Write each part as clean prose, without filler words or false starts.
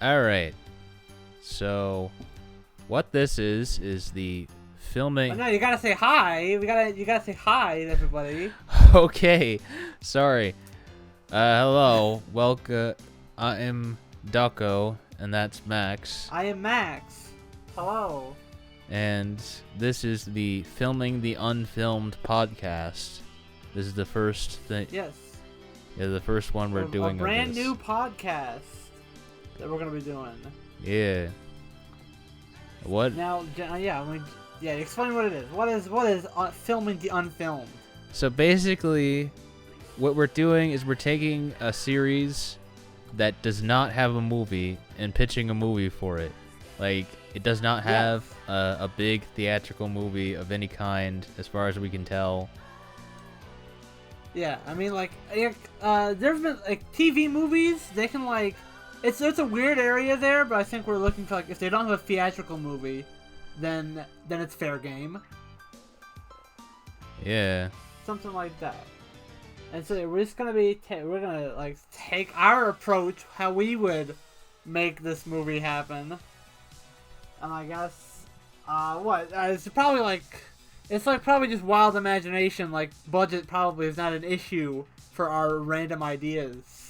All right. So, what this is the filming. Oh, no, you gotta say hi. You gotta say hi to everybody. Okay, sorry. Hello, welcome. I am Ducko, and that's Max. I am Max. Hello. And this is the Filming the Unfilmed podcast. This is the first thing. Yes. Yeah, the first one we're doing. A brand of this. new podcast that we're gonna be doing. Yeah. What? Now, explain what it is. What is Filming the Unfilmed? So basically, what we're doing is we're taking a series that does not have a movie and pitching a movie for it. Like, it does not have a big theatrical movie of any kind, as far as we can tell. Yeah, I mean, there's been TV movies. They can it's a weird area there, but I think we're looking for if they don't have a theatrical movie, then it's fair game. Yeah. Something like that. And so we're just gonna take our approach how we would make this movie happen. And I guess it's probably probably just wild imagination. Budget probably is not an issue for our random ideas.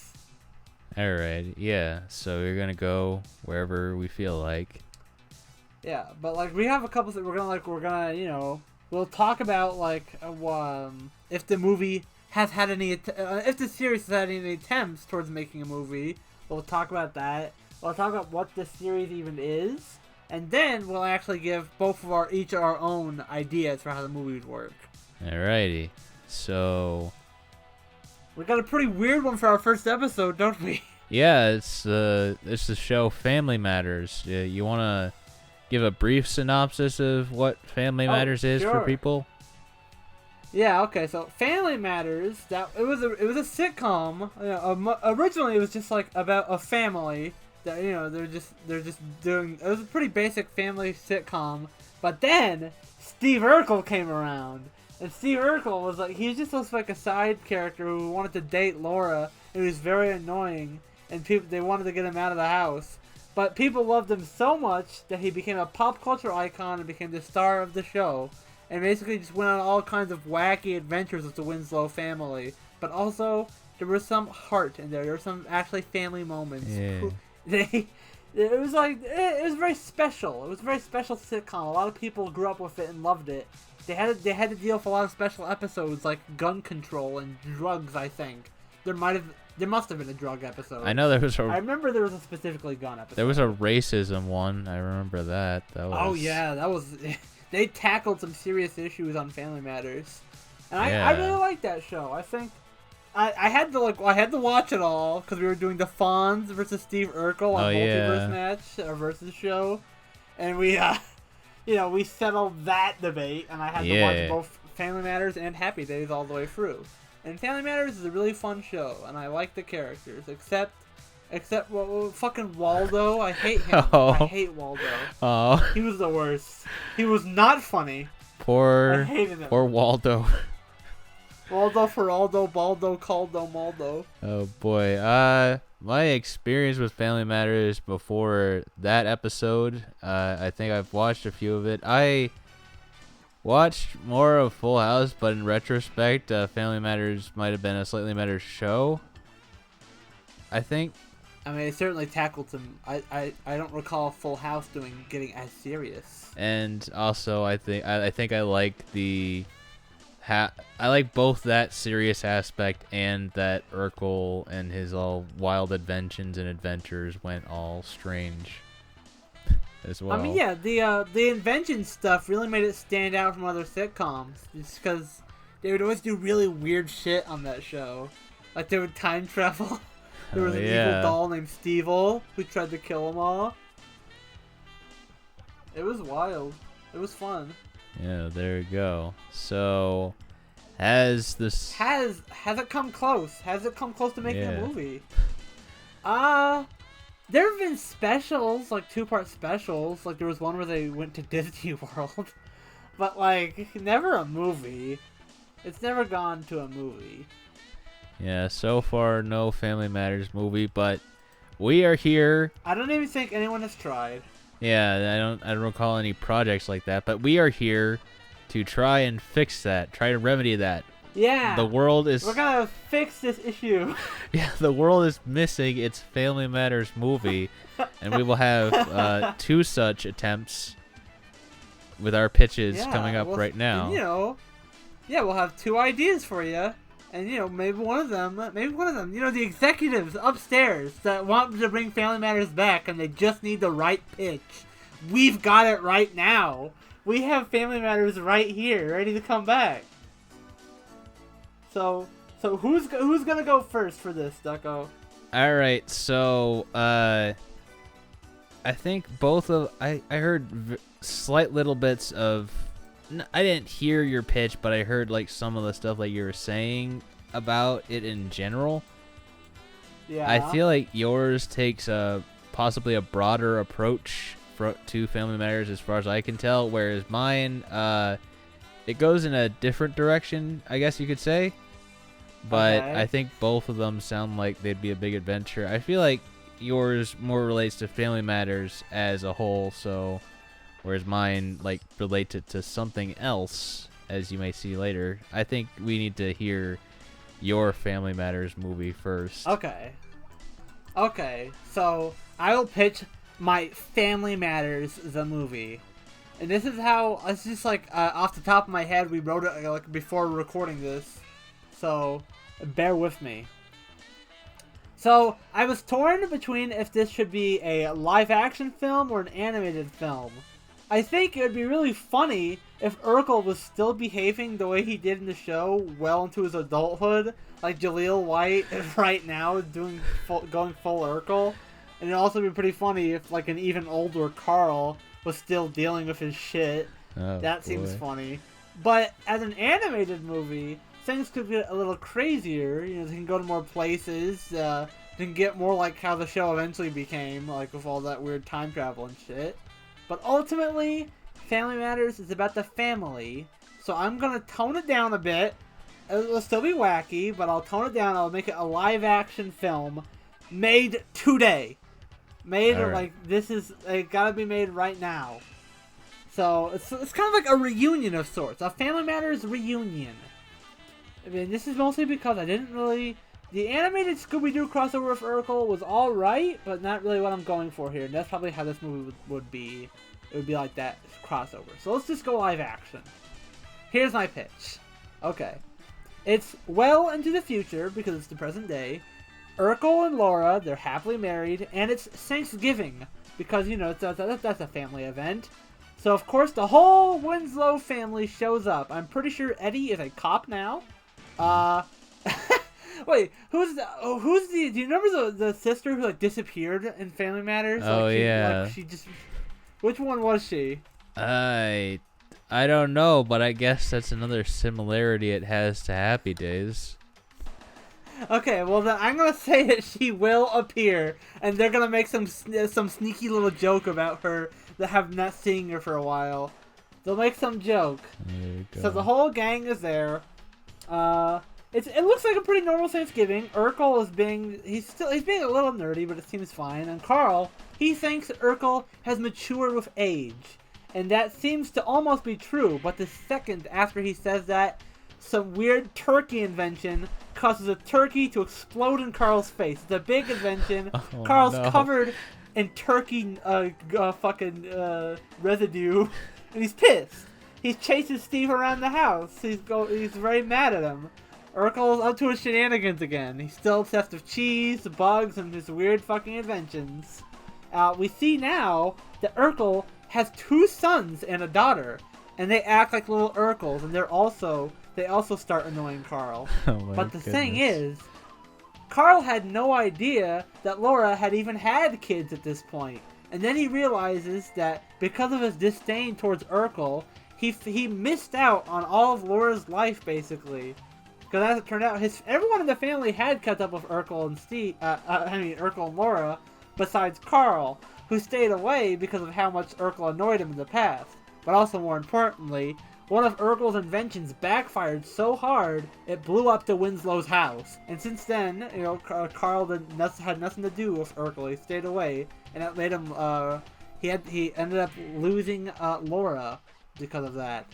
All right. Yeah. So we're gonna go wherever we feel like. Yeah, but we have a couple that we're gonna we'll talk about if the movie has had any if the series has had any attempts towards making a movie. We'll talk about that. We'll talk about what the series even is. And then we'll actually give both of each our own ideas for how the movie would work. Alrighty. So we got a pretty weird one for our first episode, don't we? Yeah, it's the show Family Matters. You wanna give a brief synopsis of what Family Matters is for people? Yeah. Okay. So Family Matters. It was a sitcom. Originally, it was just about a family. That, they're just doing. It was a pretty basic family sitcom, but then Steve Urkel came around, and Steve Urkel was just a side character who wanted to date Laura, and he was very annoying, and they wanted to get him out of the house, but people loved him so much that he became a pop culture icon and became the star of the show, and basically just went on all kinds of wacky adventures with the Winslow family, but also there was some heart in there. There were some actually family moments. Yeah. It was very special. It was a very special sitcom. A lot of people grew up with it and loved it. They had to deal with a lot of special episodes like gun control and drugs. I think there must have been a drug episode. I know there was I remember there was a specifically gun episode. There was a racism one. I remember that. Oh yeah, that was. They tackled some serious issues on Family Matters, and I really liked that show. I think. I had to watch it all because we were doing the Fonz versus Steve Urkel on Multiverse Match versus show, and we we settled that debate, and I had to watch both Family Matters and Happy Days all the way through. And Family Matters is a really fun show, and I like the characters except fucking Waldo. I hate him. Oh. I hate Waldo. Oh, he was the worst. He was not funny. I hated him. Poor Waldo. Waldo, Feraldo, Baldo, Caldo, Maldo. Oh boy. My experience with Family Matters before that episode, I think I've watched a few of it. I watched more of Full House, but in retrospect, Family Matters might have been a slightly better show. I think. I mean, it certainly tackled some. I don't recall Full House getting as serious. And also, I think I like the. I like both that serious aspect and that Urkel and his all wild inventions and adventures went all strange as well. I mean, yeah, the invention stuff really made it stand out from other sitcoms, just because they would always do really weird shit on that show. Like they would time travel. There was an evil doll named Steve-O who tried to kill them all. It was wild. It was fun. Yeah, there we go. So, has it come close? Has it come close to making a movie? There have been specials, like 2-part specials. Like there was one where they went to Disney World, but never a movie. It's never gone to a movie. Yeah, so far no Family Matters movie, but We are here. I don't even think anyone has tried. Yeah, I don't recall any projects like that, but we are here to try and fix that, try to remedy that. Yeah. The world is... We're gonna fix this issue. Yeah, the world is missing its Family Matters movie, and we will have 2 such attempts with our pitches coming up right now. And, we'll have 2 ideas for you, and maybe one of them, the executives upstairs that want to bring Family Matters back, and they just need the right pitch. We've got it right now. We have Family Matters right here, ready to come back. So who's gonna go first for this, Ducko? All right, so I think both of I heard slight little bits of. I didn't hear your pitch, but I heard like some of the stuff like you were saying about it in general. Yeah. I feel like yours takes possibly a broader approach to Family Matters, as far as I can tell, whereas mine it goes in a different direction, I guess you could say. But Okay. I think both of them sound like they'd be a big adventure. I feel like yours more relates to Family Matters as a whole, so whereas mine like relates it to something else, as you may see later. I think we need to hear your Family Matters movie first. Okay, so I will pitch my Family Matters the movie. And this is how, it's just like off the top of my head, we wrote it like before recording this. So, bear with me. So, I was torn between if this should be a live-action film or an animated film. I think it would be really funny if Urkel was still behaving the way he did in the show well into his adulthood, like Jaleel White right now is going full Urkel. And it'd also be pretty funny if like an even older Carl was still dealing with his shit. Oh, that seems boy. funny. But as an animated movie, things could get a little crazier. They can go to more places. They can get more like how the show eventually became, like with all that weird time travel and shit. But ultimately, Family Matters is about the family. So I'm going to tone it down a bit. It'll still be wacky, but I'll tone it down. I'll make it a live-action film made today. Made All right. like it gotta be made right now. So it's kind of like a reunion of sorts, a Family Matters reunion. I mean, this is mostly because I didn't really. The animated Scooby-Doo crossover with Urkel was all right, but not really what I'm going for here. And that's probably how this movie would be. It would be like that crossover. So let's just go live action. Here's my pitch. Okay, it's well into the future because it's the present day. Urkel and Laura, they're happily married, and it's Thanksgiving because that's a family event. So of course the whole Winslow family shows up. I'm pretty sure Eddie is a cop now. Wait, who's the? Do you remember the sister who like disappeared in Family Matters? Oh, yeah. Like she just. Which one was she? I don't know, but I guess that's another similarity it has to Happy Days. Okay, well then I'm gonna say that she will appear, and they're gonna make some sneaky little joke about her that have not seen her for a while. They'll make some joke. There you go. So the whole gang is there. It looks like a pretty normal Thanksgiving. Urkel is being a little nerdy, but it seems fine. And Carl, he thinks Urkel has matured with age, and that seems to almost be true. But the second after he says that, some weird turkey invention causes a turkey to explode in Carl's face. It's a big invention. Oh, Carl's no. covered in turkey residue, and he's pissed. He chases Steve around the house. He's very mad at him. Urkel's up to his shenanigans again. He's still obsessed with cheese, bugs, and his weird fucking inventions. We see now that Urkel has 2 sons and a daughter, and they act like little Urkels, and they also start annoying Carl. Oh my But the thing goodness. is, Carl had no idea that Laura had even had kids at this point. And then he realizes that because of his disdain towards Urkel, he missed out on all of Laura's life, basically. Because as it turned out, everyone in the family had kept up with Urkel and Urkel and Laura, besides Carl, who stayed away because of how much Urkel annoyed him in the past. But also, more importantly, one of Urkel's inventions backfired so hard it blew up to Winslow's house. And since then, Carl had nothing to do with Urkel. He stayed away, and it made him. He ended up losing Laura because of that.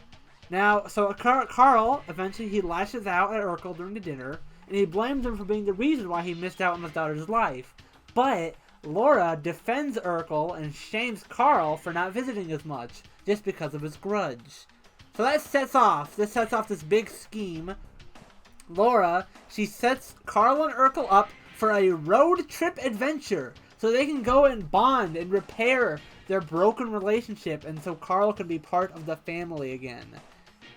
Now, so Carl eventually he lashes out at Urkel during the dinner, and he blames him for being the reason why he missed out on his daughter's life. But Laura defends Urkel and shames Carl for not visiting as much, just because of his grudge. So this sets off this big scheme. Laura, she sets Carl and Urkel up for a road trip adventure, so they can go and bond and repair their broken relationship, and so Carl can be part of the family again.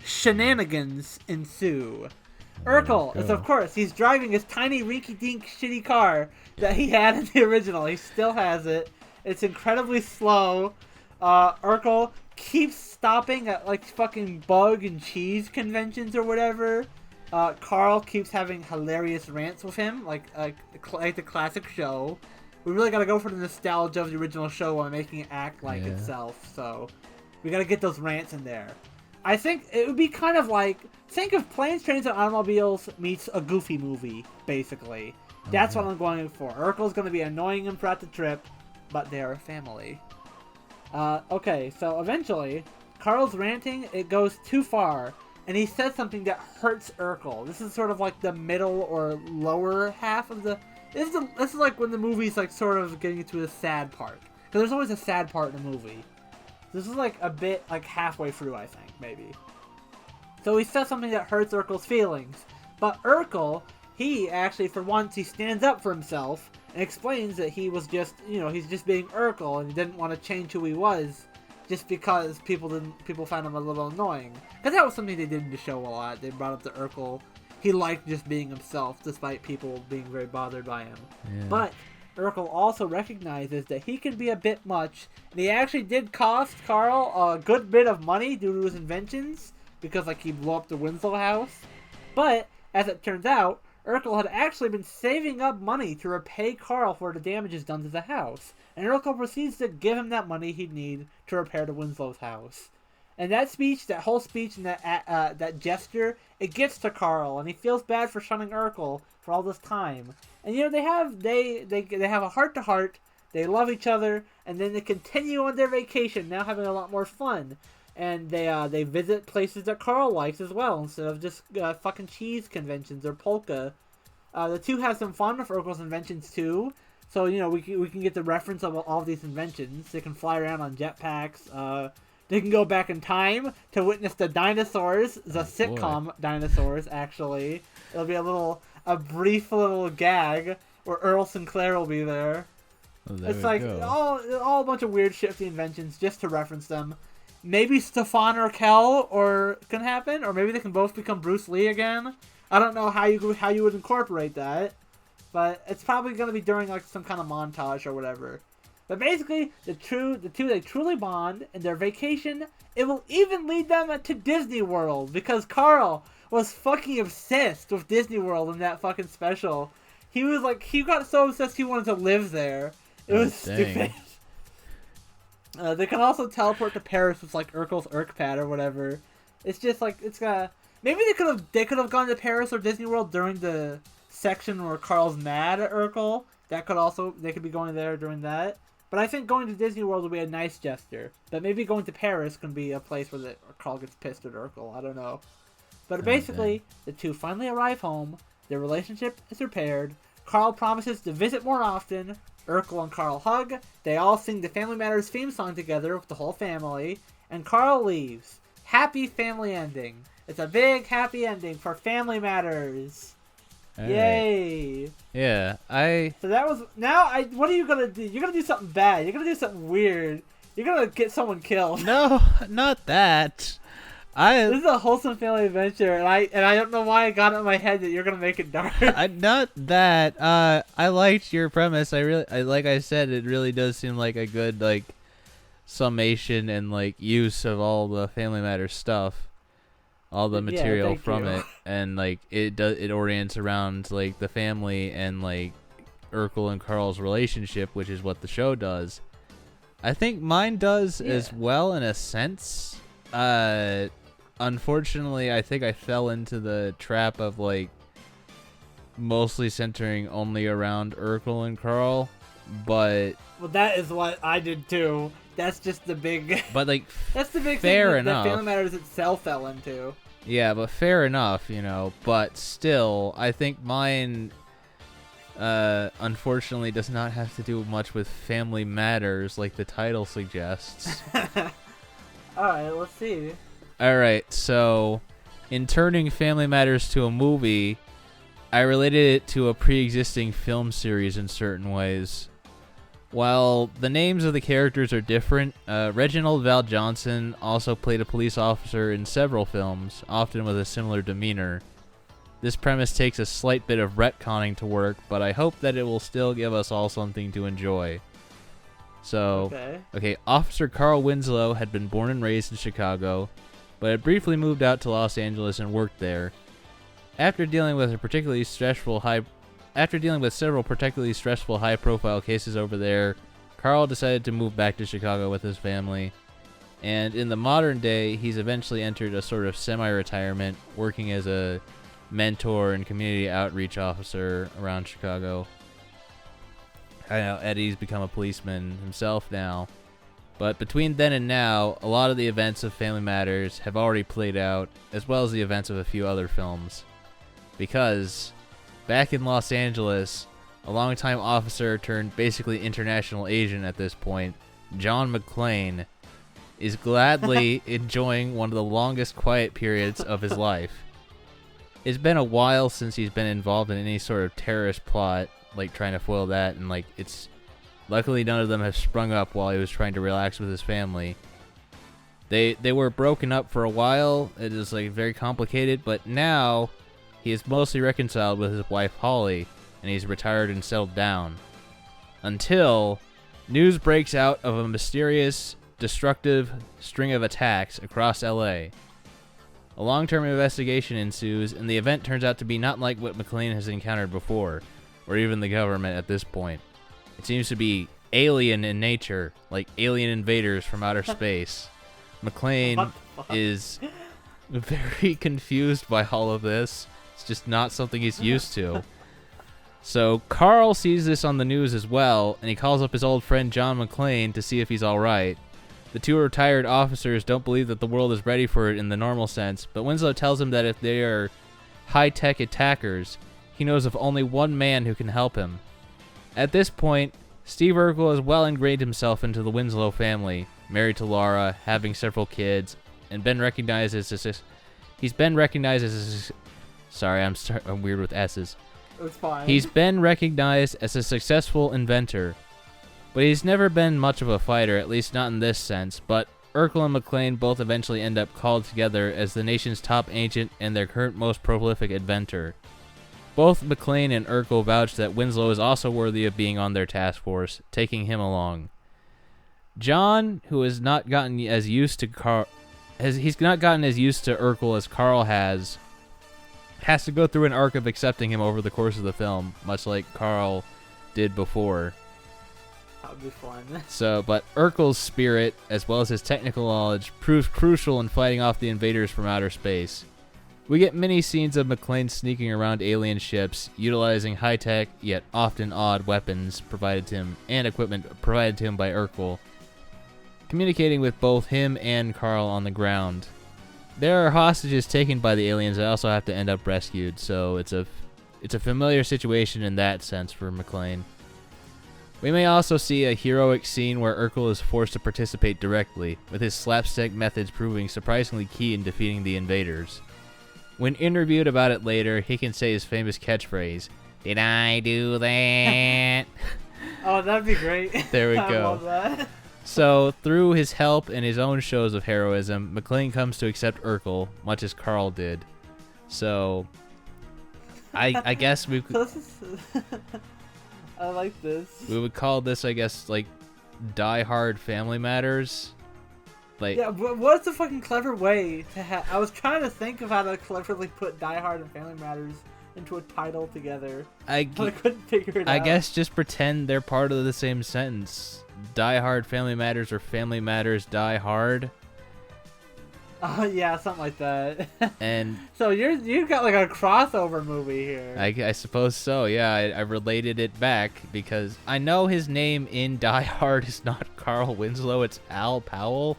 Shenanigans ensue. Urkel is, of course, he's driving his tiny rinky-dink shitty car that he had in the original. He still has it. It's incredibly slow. Urkel keeps stopping at like fucking bug and cheese conventions or whatever. Carl keeps having hilarious rants with him, like the classic show. We really gotta go for the nostalgia of the original show while making it act like itself. So we gotta get those rants in there. I think it would be kind of like, think of Planes, Trains, and Automobiles meets a Goofy movie, basically. That's what I'm going for. Urkel's going to be annoying him throughout the trip, but they're a family. Okay, so eventually, Carl's ranting, it goes too far, and he says something that hurts Urkel. This is sort of like the middle or lower half of the... This is like when the movie's like sort of getting into the sad part. Because there's always a sad part in a movie. This is like a bit like halfway through, I think, maybe. So he says something that hurts Urkel's feelings. But Urkel, he actually, for once, he stands up for himself and explains that he was just, he's just being Urkel and he didn't want to change who he was just because people found him a little annoying. Because that was something they did in the show a lot. They brought up the Urkel. He liked just being himself despite people being very bothered by him. Yeah. But Urkel also recognizes that he can be a bit much, and he actually did cost Carl a good bit of money due to his inventions, because he blew up the Winslow house. But, as it turns out, Urkel had actually been saving up money to repay Carl for the damages done to the house, and Urkel proceeds to give him that money he'd need to repair the Winslow's house. And that speech, that whole speech, and that gesture, it gets to Carl, and he feels bad for shunning Urkel for all this time. And they have a heart to heart. They love each other, and then they continue on their vacation, now having a lot more fun. And they visit places that Carl likes as well, instead of just fucking cheese conventions or polka. The two have some fun with Urkel's inventions too. So we can get the reference of all these inventions. They can fly around on jetpacks. They can go back in time to witness the dinosaurs, the sitcom dinosaurs. Actually, it'll be a brief little gag where Earl Sinclair will be there. It's like all a bunch of weird shifty inventions just to reference them. Maybe Stefan Urkel can happen, or maybe they can both become Bruce Lee again. I don't know how you would incorporate that, but it's probably gonna be during some kind of montage or whatever. But basically, the two they truly bond, and their vacation, it will even lead them to Disney World, because Carl was fucking obsessed with Disney World in that fucking special. He got so obsessed he wanted to live there. It was stupid. They can also teleport to Paris with Urkel's Urkpad or whatever. It's just maybe they could have gone to Paris or Disney World during the section where Carl's mad at Urkel. They could be going there during that. But I think going to Disney World would be a nice gesture. But maybe going to Paris can be a place where Carl gets pissed at Urkel. I don't know. But basically, the two finally arrive home. Their relationship is repaired. Carl promises to visit more often. Urkel and Carl hug. They all sing the Family Matters theme song together with the whole family. And Carl leaves. Happy family ending. It's a big happy ending for Family Matters. All Yay! Right. Yeah, So that was... what are you gonna do? You're gonna do something bad. You're gonna do something weird. You're gonna get someone killed. No, not that. This is a wholesome family adventure, and I don't know why I got it in my head that you're gonna make it dark. Not that. I liked your premise. Like I said, it really does seem like a good summation and use of all the Family Matters stuff. All the material from it, and it orients around the family and Urkel and Carl's relationship, which is what the show does. I think mine does as well in a sense. unfortunately, I think I fell into the trap of like mostly centering only around Urkel and Carl, but Well, that is what I did too. That's just the big. But like, that's the big fair thing that enough. Family Matters itself fell into. Yeah, but fair enough, you know. But still, I think mine, unfortunately, does not have to do much with Family Matters like the title suggests. Alright, let's see. Alright, so in turning Family Matters to a movie, I related it to a pre-existing film series in certain ways. While the names of the characters are different, Reginald Val Johnson also played a police officer in several films, often with a similar demeanor. This premise takes a slight bit of retconning to work, but I hope that it will still give us all something to enjoy. So, okay, Officer Carl Winslow had been born and raised in Chicago, but had briefly moved out to Los Angeles and worked there. After dealing with several particularly stressful high-profile cases over there, Carl decided to move back to Chicago with his family. And in the modern day, he's eventually entered a sort of semi-retirement, working as a mentor and community outreach officer around Chicago. I know Eddie's become a policeman himself now. But between then and now, a lot of the events of Family Matters have already played out, as well as the events of a few other films. Because back in Los Angeles, a longtime officer turned basically international agent at this point, John McClane, is gladly enjoying one of the longest quiet periods of his life. It's been a while since he's been involved in any sort of terrorist plot, like trying to foil that, and like luckily none of them have sprung up while he was trying to relax with his family. They were broken up for a while. It is like very complicated, but now he is mostly reconciled with his wife Holly, and he's retired and settled down. Until news breaks out of a mysterious, destructive string of attacks across LA. A long-term investigation ensues, and the event turns out to be not like what McClane has encountered before, or even the government at this point. It seems to be alien in nature, like alien invaders from outer space. McClane is very confused by all of this. It's just not something he's used to. So Carl sees this on the news as well, and he calls up his old friend John McClane to see if he's alright. The two retired officers don't believe that the world is ready for it in the normal sense, but Winslow tells him that if they are high-tech attackers, he knows of only one man who can help him. At this point, Steve Urkel has well ingrained himself into the Winslow family, married to Laura, having several kids, and been recognized as sorry, I'm weird with S's. It's fine. He's been recognized as a successful inventor, but he's never been much of a fighter, at least not in this sense. But Urkel and McClane both eventually end up called together as the nation's top agent and their current most prolific inventor. Both McClane and Urkel vouch that Winslow is also worthy of being on their task force, taking him along. John, who has not gotten as used to Urkel as Carl has to go through an arc of accepting him over the course of the film, much like Carl did before. That would be fun. But Urkel's spirit, as well as his technical knowledge, proves crucial in fighting off the invaders from outer space. We get many scenes of McClane sneaking around alien ships, utilizing high-tech, yet often odd weapons provided to him, and equipment provided to him by Urkel, communicating with both him and Carl on the ground. There are hostages taken by the aliens that also have to end up rescued, so it's a familiar situation in that sense for McClane. We may also see a heroic scene where Urkel is forced to participate directly, with his slapstick methods proving surprisingly key in defeating the invaders. When interviewed about it later, he can say his famous catchphrase, "Did I do that?" Oh, that'd be great. There we I go. love that. So, through his help and his own shows of heroism, McClane comes to accept Urkel, much as Carl did. So, I guess we I like this. We would call this, I guess, like, Die Hard Family Matters. Like, Yeah, but what's a fucking clever way to have... I was trying to think of how to cleverly put Die Hard and Family Matters into a title together. I couldn't figure it out. I guess just pretend they're part of the same sentence. Die Hard Family Matters or Family Matters Die Hard. Yeah, something like that. And So you've got like a crossover movie here. I suppose so. Yeah, I related it back because I know his name in Die Hard is not Carl Winslow, it's Al Powell.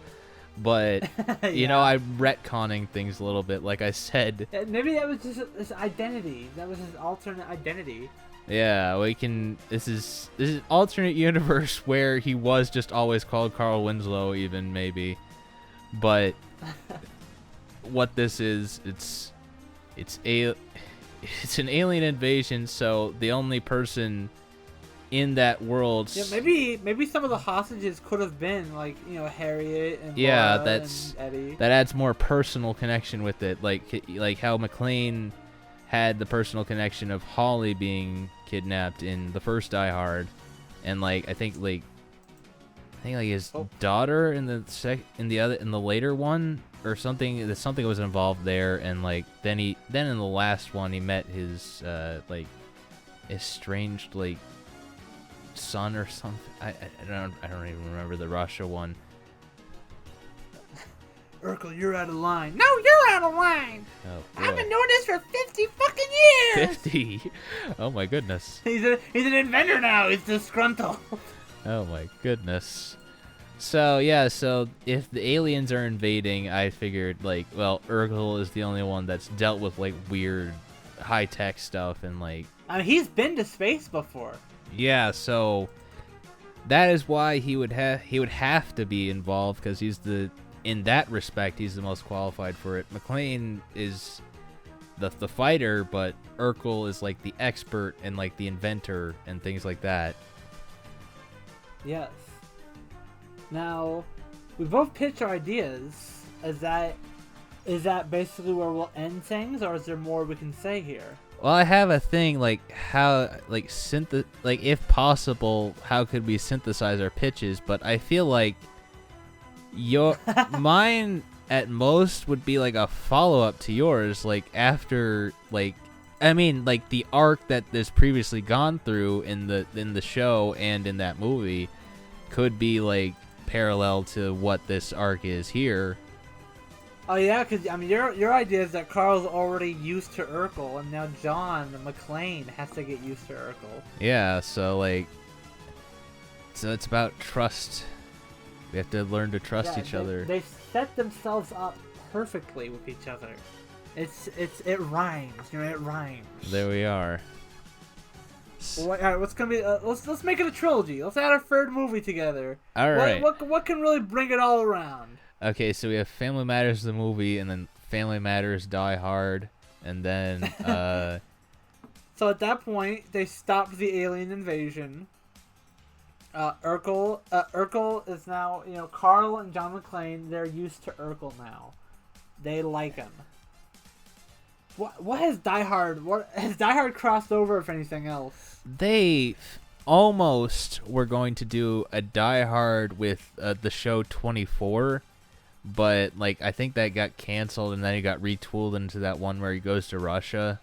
But Yeah. I'm retconning things a little bit. Like I said, Maybe that was just his identity. That was his alternate identity. yeah, we can. This is alternate universe where he was just always called Carl Winslow, even maybe. But what this is, it's an alien invasion. So the only person in that world, Yeah, maybe some of the hostages could have been like Harriet and yeah, Laura and Eddie. that adds more personal connection with it. Like how McClane had the personal connection of Holly being kidnapped in the first Die Hard, and like I think his daughter in the later one or something. Something was involved there, and like then in the last one he met his estranged like son or something. I don't even remember the Russia one. Urkel, you're out of line. No, you're out of line. Oh, I've been doing this for 50 fucking years. 50. Oh my goodness. He's an inventor now. He's disgruntled. Oh my goodness. So yeah, so if the aliens are invading, I figured like, well, Urkel is the only one that's dealt with like weird high tech stuff and like. I mean, he's been to space before. Yeah, so that is why he would have to be involved because in that respect he's the most qualified for it. McClane is the fighter, but Urkel is like the expert and like the inventor and things like that. Yes. Now, we both pitch our ideas. Is that basically where we'll end things, or is there more we can say here? Well, I have a thing like how like if possible, how could we synthesize our pitches? But I feel like mine at most would be like a follow-up to yours, like after like the arc that is previously gone through in the show and in that movie could be like parallel to what this arc is here. Oh yeah, because I mean, your idea is that Carl's already used to Urkel, and now John McClane has to get used to Urkel. Yeah, so it's about trust. We have to learn to trust each other. They set themselves up perfectly with each other. It rhymes, it rhymes. There we are. Well, all right, what's gonna be? Let's make it a trilogy. Let's add a third movie together. All right. What can really bring it all around? Okay, so we have Family Matters the movie, and then Family Matters Die Hard, and then So at that point, they stop the alien invasion. Urkel is now, Carl and John McClane. They're used to Urkel now. They like him. What has Die Hard? What has Die Hard crossed over? If anything else, they almost were going to do a Die Hard with the show 24, but like I think that got canceled, and then he got retooled into that one where he goes to Russia.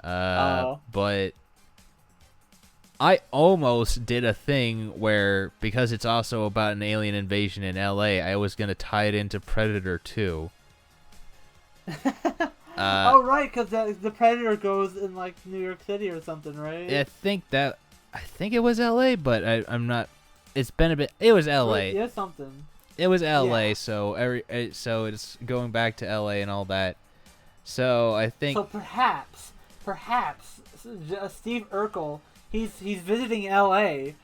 But I almost did a thing where, because it's also about an alien invasion in LA, I was going to tie it into Predator 2. Oh, right, because the Predator goes in, like, New York City or something, right? I think it was LA, but I'm not. It's been a bit. It was LA. Yeah, something. It was LA, Yeah. so it's going back to LA and all that. So I think. So perhaps Steve Urkel, he's visiting LA.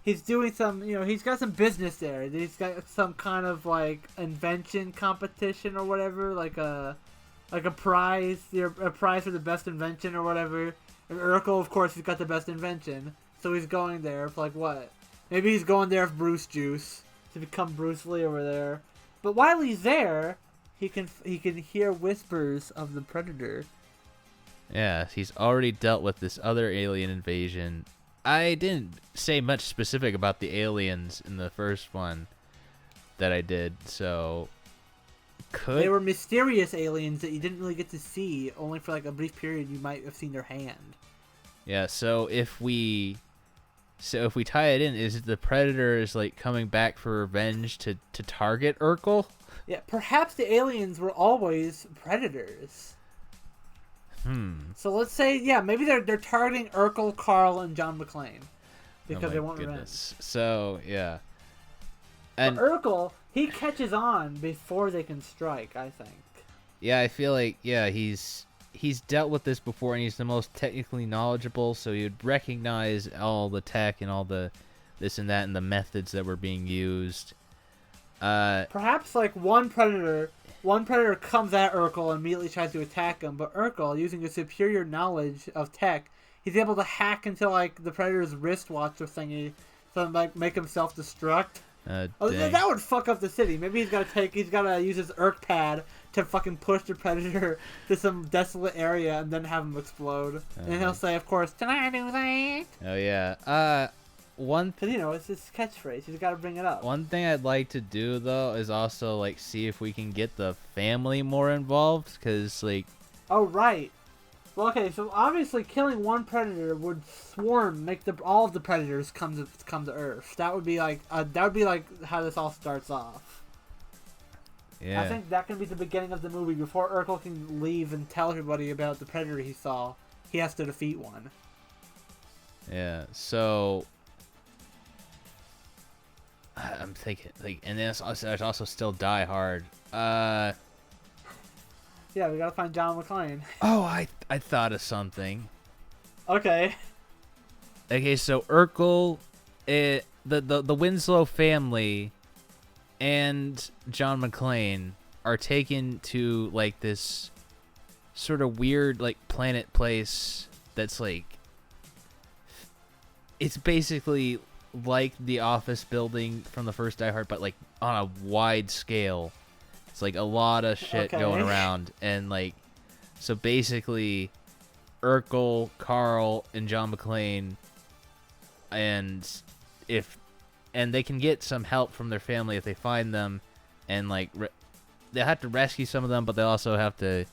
He's doing some. He's got some business there. He's got some kind of like invention competition or whatever, like a prize, a prize for the best invention or whatever. And Urkel, of course, he's got the best invention, so he's going there for like what? Maybe he's going there for Bruce Juice to become Bruce Lee over there. But while he's there, he can hear whispers of the Predator. Yeah, he's already dealt with this other alien invasion. I didn't say much specific about the aliens in the first one that I did, so they were mysterious aliens that you didn't really get to see. Only for like a brief period, you might have seen their hand. Yeah, so if we tie it in, is it the Predator is like coming back for revenge to target Urkel? Yeah, perhaps the aliens were always predators. So let's say, yeah, maybe they're targeting Urkel, Carl, and John McClane because they want revenge. So yeah, But and Urkel, he catches on before they can strike, I think. yeah, I feel like he's dealt with this before, and he's the most technically knowledgeable, so he would recognize all the tech and all the this and that and the methods that were being used. Perhaps like one predator comes at Urkel and immediately tries to attack him, but Urkel, using his superior knowledge of tech, he's able to hack into like the predator's wristwatch or thingy, so like make him self-destruct. That would fuck up the city. Maybe he's gotta use his Urk pad to fucking push the predator to some desolate area and then have him explode. And he'll say, of course, "Can I do that?" Oh yeah. Because it's his catchphrase. He's got to bring it up. One thing I'd like to do though is also like see if we can get the family more involved, because like. Oh right. Well, okay. So obviously, killing one predator would make all of the predators come to Earth. That would be like how this all starts off. Yeah. I think that can be the beginning of the movie. Before Urkel can leave and tell everybody about the predator he saw, he has to defeat one. Yeah. So. I'm thinking, like, and then there's also still Die Hard. Yeah, we gotta find John McClane. Oh, I thought of something. Okay. Okay, so Urkel, the Winslow family, and John McClane are taken to like this sort of weird like planet place that's like, it's basically like the office building from the first Die Hard, but like on a wide scale. It's like a lot of shit going around, and like, so basically Urkel, Carl, and John McClane, and they can get some help from their family if they find them, and like they'll have to rescue some of them, but they also have to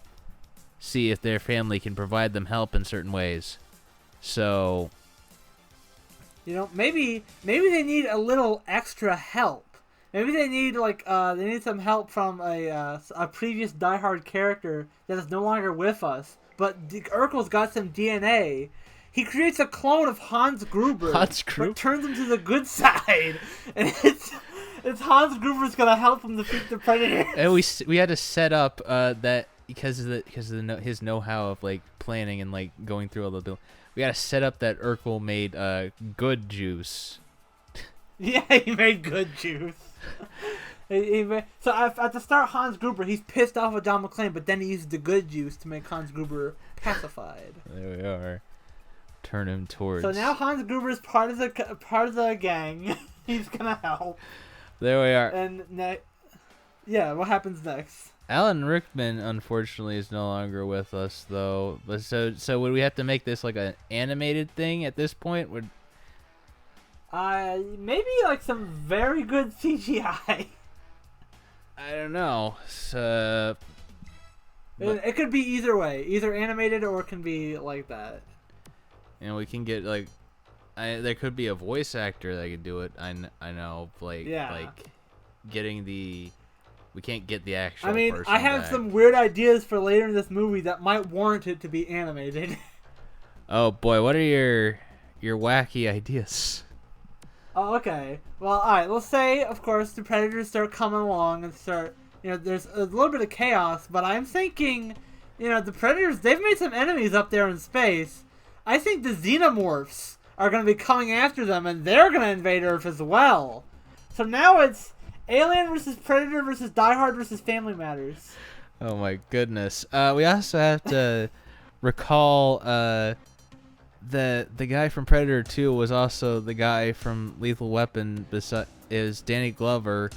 see if their family can provide them help in certain ways. So maybe they need a little extra help. Maybe they need some help from a previous Die Hard character that is no longer with us. But Urkel's got some DNA. He creates a clone of Hans Gruber, but turns him to the good side, and it's Hans Gruber's gonna help him defeat the Predator. And we had to set up that because of his know-how of like planning and like going through all the bill. We got to set up that Urkel made good juice. Yeah, he made good juice. So at the start, Hans Gruber, he's pissed off with John McClane, but then he uses the good juice to make Hans Gruber pacified. There we are. Turn him towards. So now Hans Gruber is part of the gang. He's gonna help. There we are. And yeah, what happens next? Alan Rickman, unfortunately, is no longer with us, though. But so would we have to make this like an animated thing at this point? Maybe like some very good CGI. I don't know. So, it could be either way, either animated or it can be like that. And we can get like, there could be a voice actor that could do it. I know, like getting the. We can't get the actual. I mean, person I have back. some weird ideas for later in this movie that might warrant it to be animated. Oh boy, what are your wacky ideas? Oh, okay. Well, alright, let's say, of course, the Predators start coming along and start, there's a little bit of chaos, but I'm thinking, the Predators, they've made some enemies up there in space. I think the Xenomorphs are going to be coming after them, and they're going to invade Earth as well. So now it's Alien versus Predator versus Die Hard versus Family Matters. Oh my goodness. We also have to recall the guy from Predator 2 was also the guy from Lethal Weapon is Danny Glover.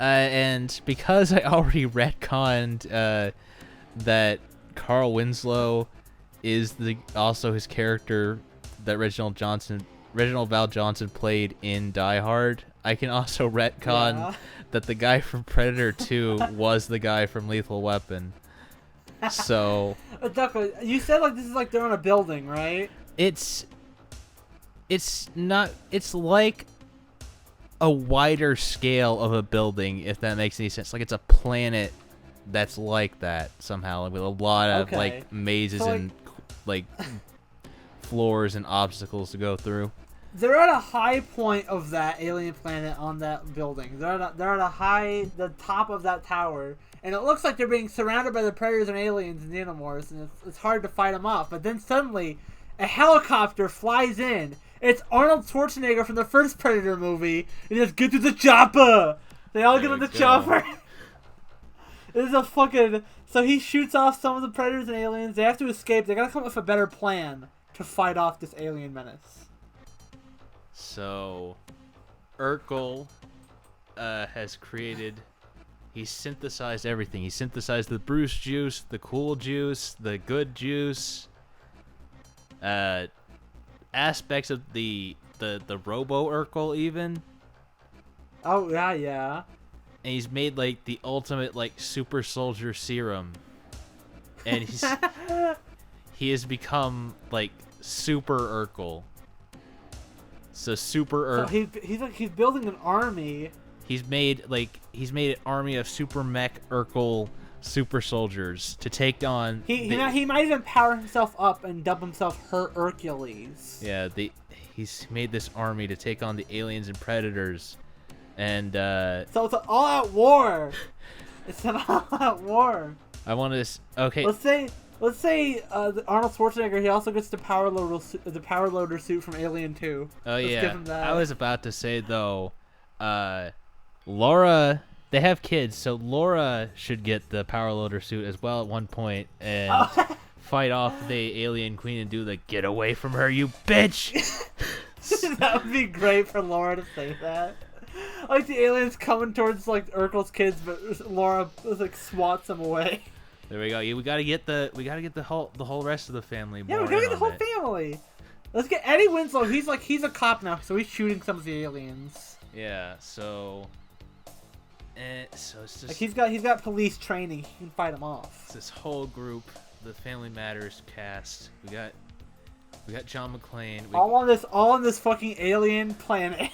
And because I already retconned that Carl Winslow is also his character that Reginald Val Johnson played in Die Hard, I can also retcon that the guy from Predator 2 was the guy from Lethal Weapon. So Ducko, you said like this is like they're on a building, right? It's not. It's like a wider scale of a building, if that makes any sense. Like it's a planet that's like that somehow, with a lot of like mazes and like floors and obstacles to go through. They're at a high point of that alien planet on that building. They're at the top of that tower, and it looks like they're being surrounded by the predators and aliens and xenomorphs, and it's hard to fight them off. But then suddenly, a helicopter flies in. It's Arnold Schwarzenegger from the first Predator movie. And he just get to the chopper. They all get on the chopper. This is a fucking. So he shoots off some of the predators and aliens. They have to escape. They gotta come up with a better plan to fight off this alien menace. So, Urkel has created. He synthesized everything. He synthesized the Bruce juice, the cool juice, the good juice. Aspects of the Robo Urkel even. Oh yeah. And he's made like the ultimate like super soldier serum, and he has become like super Urkel. So super Urkel. So he's building an army. He's made an army of super mech Urkel super soldiers to take on. He might even power himself up and dub himself Hercules. Yeah, he's made this army to take on the aliens and predators, and so it's an all-out war. It's an all-out war. I want to. Okay. Let's say Arnold Schwarzenegger. He also gets the power loader suit from Alien 2. Oh yeah. I was about to say though, Laura. They have kids, so Laura should get the power loader suit as well at one point and fight off the alien queen and do the "get away from her, you bitch." That would be great for Laura to say that. Like the aliens coming towards like Urkel's kids, but Laura like swats them away. There we go. Yeah, we gotta get the whole rest of the family. Yeah, we gotta get the whole family. Let's get Eddie Winslow. He's a cop now, so he's shooting some of the aliens. Yeah. So it's just like he's got police training. He can fight them off. It's this whole group, the Family Matters cast. We got John McClane. All on this fucking alien planet.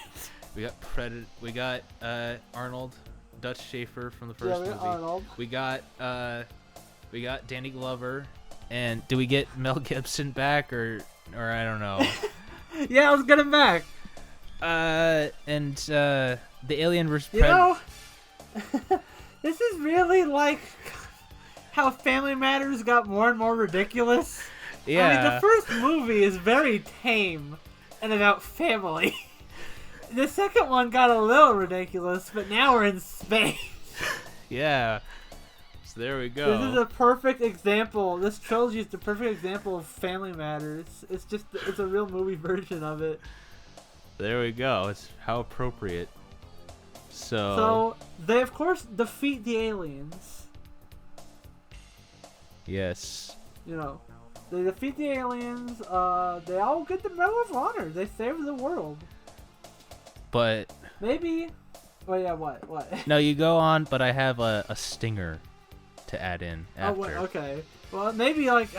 We got Predator. We got Arnold, Dutch Schaefer from the first movie. Arnold. We got Danny Glover, and do we get Mel Gibson back or I don't know. Yeah, let's get him back. And the Alien vs. This is really like how Family Matters got more and more ridiculous. Yeah. I mean, the first movie is very tame and about family. The second one got a little ridiculous, but now we're in space. Yeah. So there we go. This is a perfect example. This trilogy is the perfect example of Family Matters. It's a real movie version of it. There we go. It's how appropriate. So they of course defeat the aliens. Yes. You know, they defeat the aliens. They all get the Medal of Honor. They save the world. But maybe. Oh yeah, what? No, you go on. But I have a stinger to add in after. Oh, okay. Well, maybe like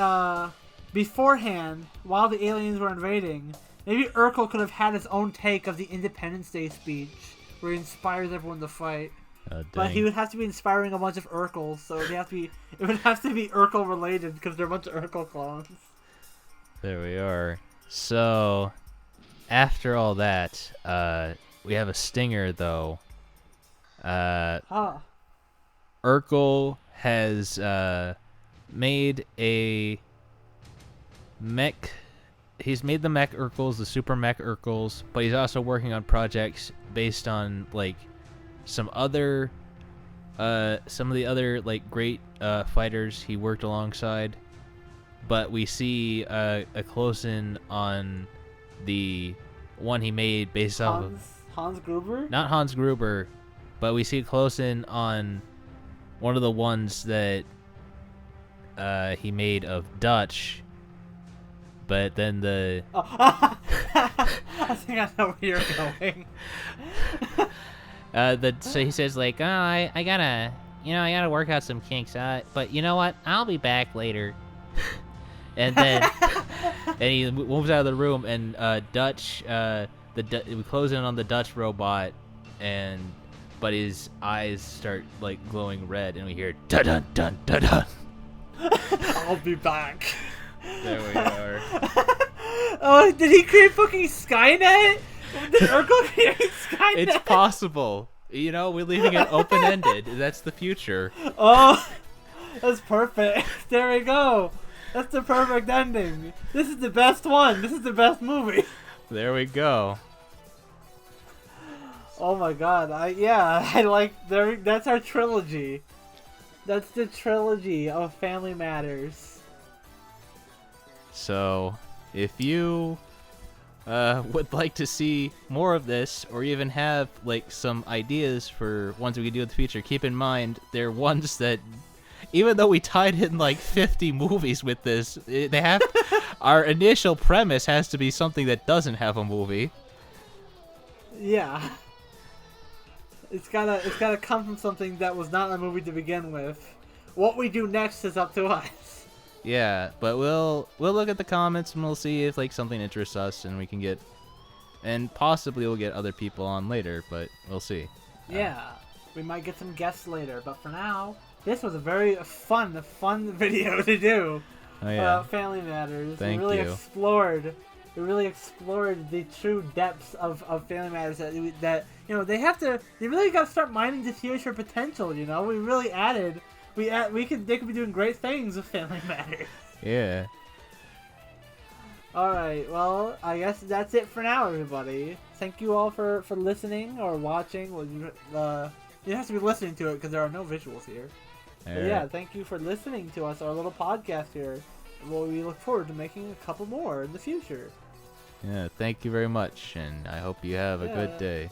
beforehand, while the aliens were invading, maybe Urkel could have had his own take of the Independence Day speech, where he inspires everyone to fight. But he would have to be inspiring a bunch of Urkels, so it would have to be Urkel related because they're a bunch of Urkel clones. There we are. So, after all that, we have a stinger though. Urkel has made a mech. He's made the mech Urkels, the super mech Urkels, but he's also working on projects based on like some of the other like great fighters he worked alongside. But we see a close-in on the one he made based off of Hans Gruber? Not Hans Gruber, but we see a close-in on one of the ones that he made of Dutch. But then the... Oh. I think I know where you're going. So he says, like, oh, I gotta work out some kinks. But you know what? I'll be back later. And then and he moves out of the room, and Dutch, we close in on the Dutch robot, but his eyes start like glowing red, and we hear dun dun dun dun dun. I'll be back. There we are. Oh, did he create fucking Skynet? Did Urkel create Skynet? It's possible. You know, we're leaving it open-ended. That's the future. Oh, that's perfect. There we go. That's the perfect ending. This is the best one. This is the best movie. There we go. Oh my god. I like that's our trilogy. That's the trilogy of Family Matters. So, if you would like to see more of this, or even have like some ideas for ones we could do in the future, keep in mind they're ones that, even though we tied in like 50 movies with this, they have our initial premise has to be something that doesn't have a movie. Yeah. It's gotta come from something that was not a movie to begin with. What we do next is up to us. Yeah, but we'll look at the comments and we'll see if like something interests us, and we can get, and possibly we'll get other people on later, but we'll see. Yeah, we might get some guests later, but for now, this was a very fun video to do. Oh yeah. Family Matters. Thank we really you. explored the true depths of Family Matters that you know they really got to start mining the future potential. You know, we really added. They could be doing great things with Family Matters. Yeah. Alright, well, I guess that's it for now, everybody. Thank you all for listening or watching. Well, you have to be listening to it because there are no visuals here. But yeah, thank you for listening to us, our little podcast here. Well, we look forward to making a couple more in the future. Yeah, thank you very much, and I hope you have a good day.